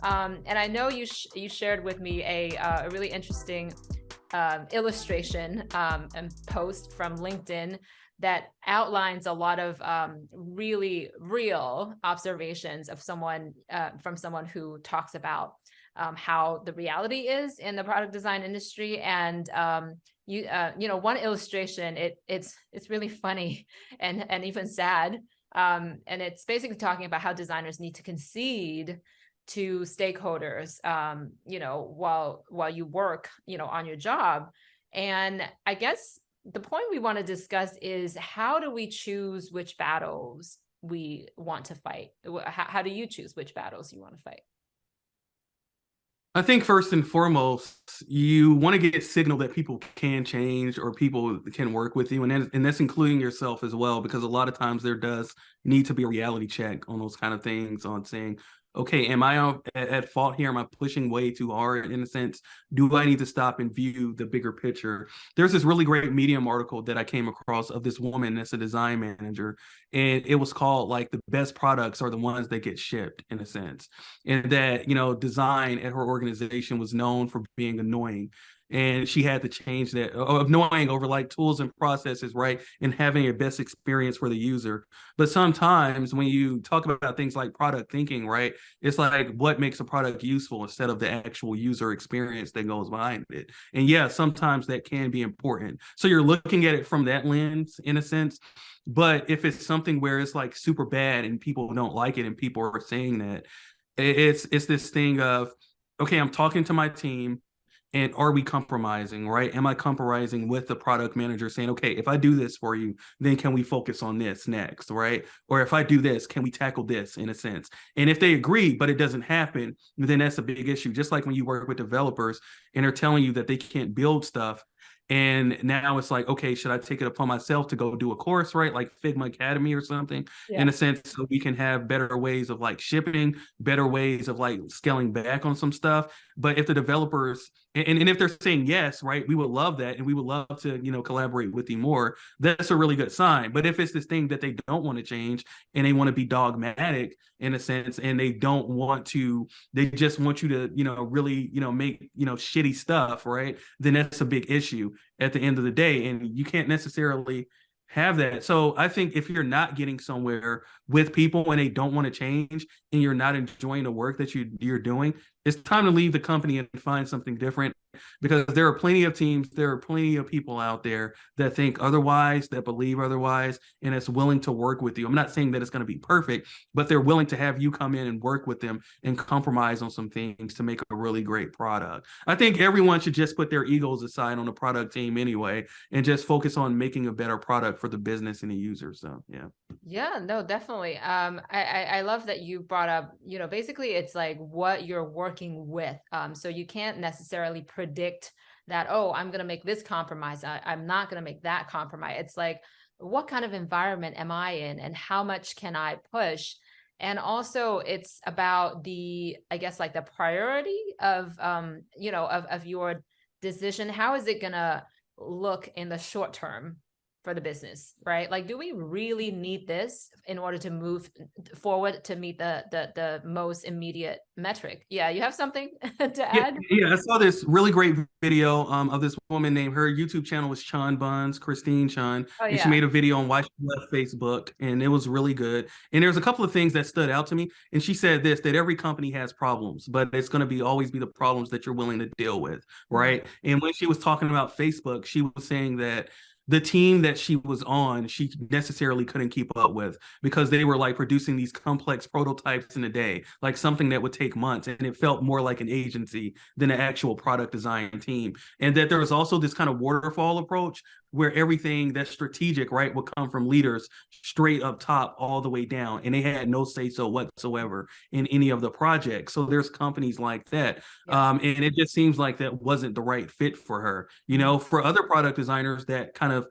And I know you shared with me a really interesting illustration and post from LinkedIn that outlines a lot of really real observations of someone from someone who talks about how the reality is in the product design industry. And one illustration, it's really funny and even sad. And it's basically talking about how designers need to concede to stakeholders, while you work, on your job. And I guess the point we want to discuss is, how do we choose which battles we want to fight? How do you choose which battles you want to fight? I think first and foremost, you want to get signal that people can change or people can work with you, and that's including yourself as well, because a lot of times there does need to be a reality check on those kind of things, on saying, okay, am I at fault here? Am I pushing way too hard in a sense? Do I need to stop and view the bigger picture? There's this really great Medium article that I came across of this woman that's a design manager, and it was called like the best products are the ones that get shipped in a sense, and that design at her organization was known for being annoying, and she had to change that of annoying over like tools and processes, right, and having a best experience for the user. But sometimes when you talk about things like product thinking, right, it's like what makes a product useful instead of the actual user experience that goes behind it. And yeah, sometimes that can be important, so you're looking at it from that lens in a sense. But if it's something where it's like super bad and people don't like it and people are saying that, it's this thing of, okay, I'm talking to my team, and are we compromising, right? Am I compromising with the product manager saying, okay, if I do this for you, then can we focus on this next, right? Or if I do this, can we tackle this in a sense? And if they agree but it doesn't happen, then that's a big issue. Just like when you work with developers and they're telling you that they can't build stuff, and now it's like, okay, should I take it upon myself to go do a course, right? Like Figma Academy or something, Yeah. in a sense, so we can have better ways of like shipping, better ways of like scaling back on some stuff. But if the developers, and if they're saying yes, right, we would love that. And we would love to, collaborate with you more. That's a really good sign. But if it's this thing that they don't want to change and they want to be dogmatic in a sense, and they don't want to, they just want you to, really, make, shitty stuff, right? Then that's a big issue at the end of the day. And you can't necessarily have that. So I think if you're not getting somewhere with people and they don't want to change, and you're not enjoying the work that you're doing, it's time to leave the company and find something different, because there are plenty of teams, there are plenty of people out there that think otherwise, that believe otherwise, and it's willing to work with you. I'm not saying that it's going to be perfect, but they're willing to have you come in and work with them and compromise on some things to make a really great product. I think everyone should just put their egos aside on the product team anyway, and just focus on making a better product for the business and the user. So yeah. Yeah, no, definitely. I love that you brought up, basically it's like what you're working with. So you can't necessarily predict that, oh, I'm going to make this compromise. I'm not going to make that compromise. It's like, what kind of environment am I in and how much can I push? And also it's about the, I guess, like the priority of, of your decision. How is it going to look in the short term for the business, right? Like, do we really need this in order to move forward to meet the most immediate metric? Yeah, you have something to Yeah, add? yeah, I saw this really great video of this woman named, her YouTube channel was Chun Buns, Christine Chun, Oh and she yeah. made a video on why she left Facebook, and it was really good. And there's a couple of things that stood out to me. And she said this, that every company has problems, but it's going to be always be the problems that you're willing to deal with, Mhm. right? And when she was talking about Facebook, she was saying that the team that she was on, she necessarily couldn't keep up with, because they were like producing these complex prototypes in a day, like something that would take months. And it felt more like an agency than an actual product design team. And that there was also this kind of waterfall approach where everything that's strategic, right, would come from leaders straight up top all the way down. And they had no say so whatsoever in any of the projects. So there's companies like that. Yeah. And it just seems like that wasn't the right fit for her. Mhm. For other product designers, that kind of,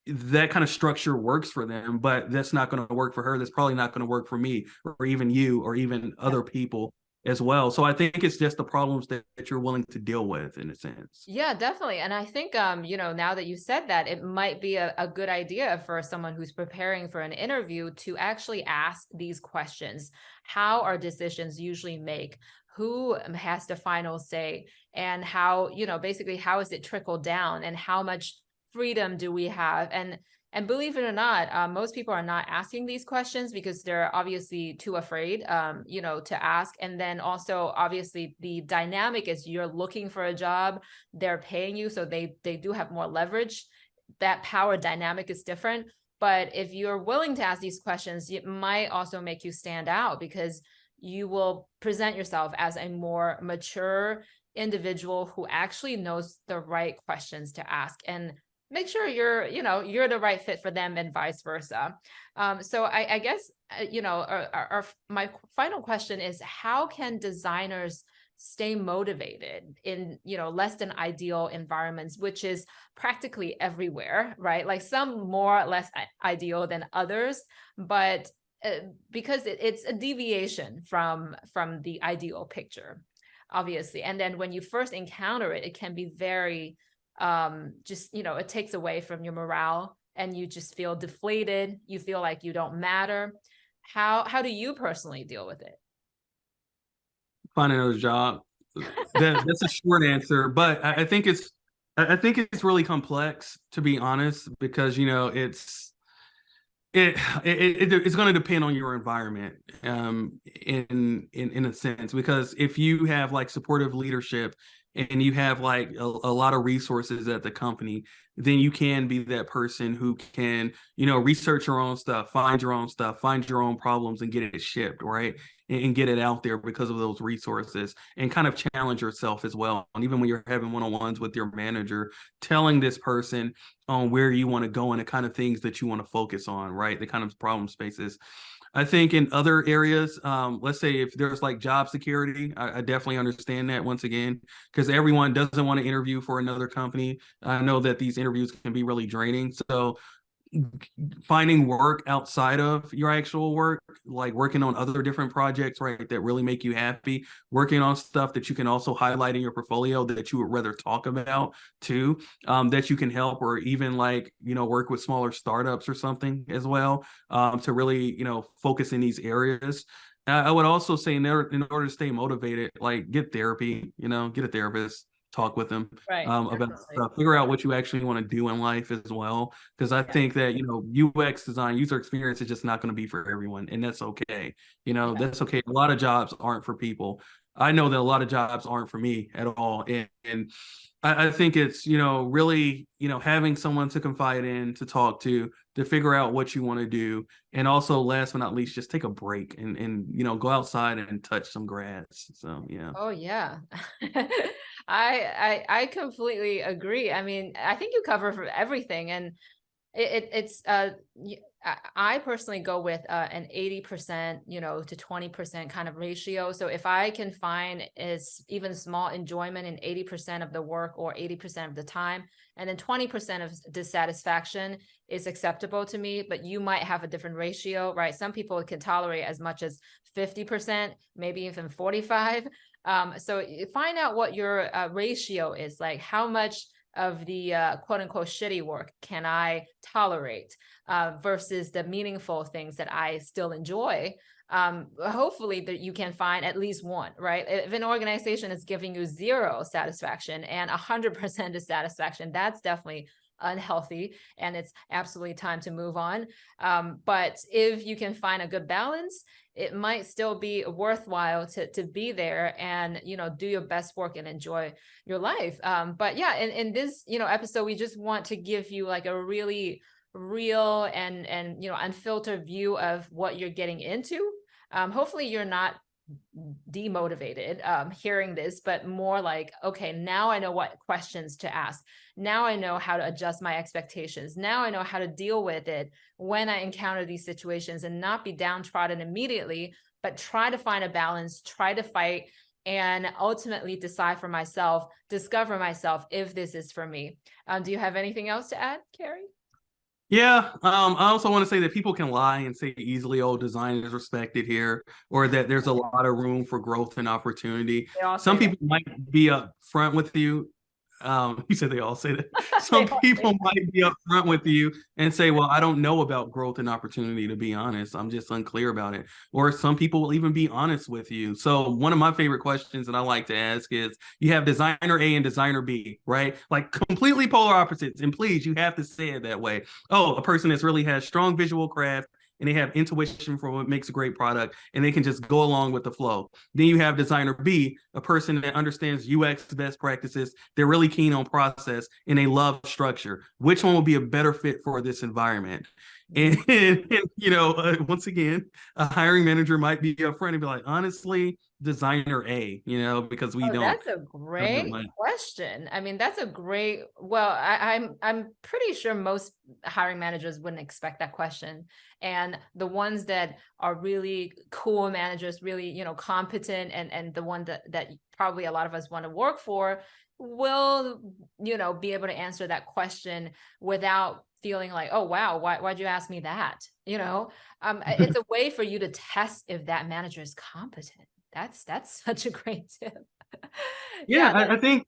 that kind of structure works for them, but that's not going to work for her. That's probably not going to work for me or even you or even Yeah. other people. as well. So I think it's just the problems that you're willing to deal with in a sense. Yeah, definitely. And I think, now that you said that, it might be a good idea for someone who's preparing for an interview to actually ask these questions. How are decisions usually made? Who has the final say? And how, basically, how is it trickled down? And how much freedom do we have? And believe it or not, most people are not asking these questions because they're obviously too afraid, to ask. And then also, obviously, the dynamic is you're looking for a job, they're paying you, so they do have more leverage. That power dynamic is different. But if you're willing to ask these questions, it might also make you stand out because you will present yourself as a more mature individual who actually knows the right questions to ask and make sure you're the right fit for them and vice versa. So I guess my final question is, how can designers stay motivated in less than ideal environments, which is practically everywhere, right? Like some more or less ideal than others, but because it's a deviation from the ideal picture, obviously. And then when you first encounter it, it can be very just it takes away from your morale and you just feel deflated, you feel like you don't matter. How do you personally deal with it? Find another job. That's a short answer, but I think it's really complex, to be honest, because it's going to depend on your environment, in a sense, because if you have like supportive leadership and you have like a lot of resources at the company, then you can be that person who can research your own stuff, find your own stuff, find your own problems, and get it shipped, right, and get it out there because of those resources, and kind of challenge yourself as well. And even when you're having one-on-ones with your manager, telling this person on where you want to go and the kind of things that you want to focus on, right? The kind of problem spaces. I think in other areas, let's say if there's like job security, I definitely understand that once again, because everyone doesn't want to interview for another company. I know that these interviews can be really draining. So finding work outside of your actual work, like working on other different projects, right, that really make you happy, working on stuff that you can also highlight in your portfolio that you would rather talk about too, that you can help, or even like, work with smaller startups or something as well, to really, focus in these areas. I would also say in order to stay motivated, like get therapy, get a therapist, talk with them Right, about definitely. stuff, figure out what you actually want to do in life as well. Because I Yeah, think that, UX design, user experience is just not going to be for everyone. And that's okay. yeah. That's okay. A lot of jobs aren't for people. I know that a lot of jobs aren't for me at all. And I think it's, really, having someone to confide in, to talk to figure out what you want to do. And also, last but not least, just take a break and go outside and touch some grass. So, yeah. Oh yeah. I completely agree. I mean, I think you cover for everything. And it's I personally go with an 80%, to 20% kind of ratio. So if I can find is even small enjoyment in 80% of the work or 80% of the time, and then 20% of dissatisfaction is acceptable to me, but you might have a different ratio, right? Some people can tolerate as much as 50%, maybe even 45. So you find out what your ratio is, like how much of the quote unquote shitty work can I tolerate versus the meaningful things that I still enjoy. Hopefully that you can find at least one, right? If an organization is giving you zero satisfaction and 100% dissatisfaction, that's definitely unhealthy and it's absolutely time to move on. But if you can find a good balance, it might still be worthwhile to be there and do your best work and enjoy your life. But yeah, in this episode, we just want to give you like a really real and unfiltered view of what you're getting into. Hopefully you're not demotivated hearing this, but more like, okay, now I know what questions to ask. Now I know how to adjust my expectations. Now I know how to deal with it when I encounter these situations and not be downtrodden immediately, but try to find a balance, try to fight, and ultimately decide for myself, discover myself if this is for me. Do you have anything else to add, Carrie? Yeah, I also want to say that people can lie and say easily, "Oh, design is respected here," or that there's a lot of room for growth and opportunity. They all Some say that. people might be upfront with you. You said they all say that. They Some all say people that. might be upfront with you and say, "Well, I don't know about growth and opportunity, to be honest. I'm just unclear about it." Or some people will even be honest with you. So one of my favorite questions that I like to ask is, you have designer A and designer B, right? Like completely polar opposites. And please, you have to say it that way. Oh, a person that's really has strong visual craft and they have intuition for what makes a great product and they can just go along with the flow. Then you have designer B, a person that understands UX best practices. They're really keen on process and they love structure. Which one will be a better fit for this environment? And, once again, a hiring manager might be upfront and be like, honestly, designer A, because we Oh, don't that's a have that great much. question. I mean, that's a great, well, I'm pretty sure most hiring managers wouldn't expect that question. And the ones that are really cool managers, really, competent and the one that probably a lot of us want to work for will, be able to answer that question without feeling like, oh wow, why'd you ask me that? It's a way for you to test if that manager is competent. That's such a great tip. Yeah, Yeah, I think,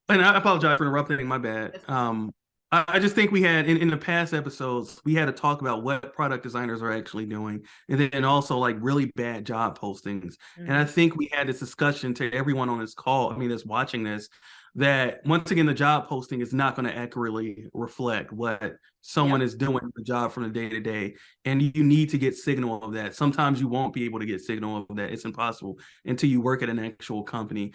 and I apologize for interrupting, my bad. that's I just think we had in the past episodes, we had to talk about what product designers are actually doing, and then also like really bad job postings. And I mhm. think we had this discussion to everyone on this call, I mean, that's watching this, that once again, the job posting is not going to accurately reflect what someone Yep. is doing the job from the day to day. And you need to get signal of that. Sometimes you won't be able to get signal of that. It's impossible until you work at an actual company.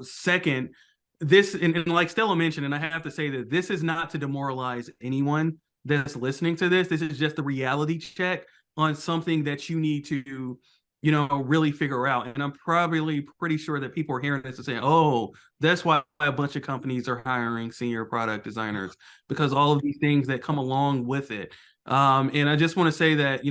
Second, this and like Stella mentioned, and I have to say that this is not to demoralize anyone that's listening to this. This is just a reality check on something that you need to, really figure out. And I'm probably pretty sure that people are hearing this and saying, "Oh, that's why a bunch of companies are hiring senior product designers, because all of these things that come along with it." And I just want to say that,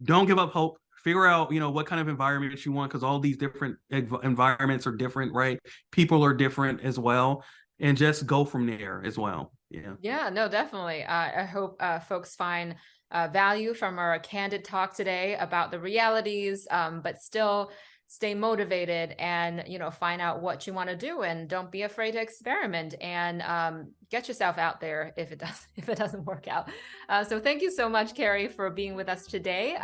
don't give up hope. Figure out, what kind of environment you want, because all these different environments are different, right? People are different as well, and just go from there as well. Yeah. Yeah, no, definitely. I hope folks find value from our candid talk today about the realities, but still stay motivated and find out what you want to do, and don't be afraid to experiment and get yourself out there if it doesn't work out. So thank you so much, Carrie, for being with us today.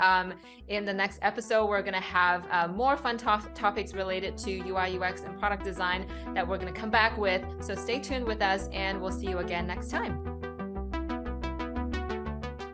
In the next episode, we're going to have more fun topics related to UI, UX, and product design that we're going to come back with. So stay tuned with us, and we'll see you again next time.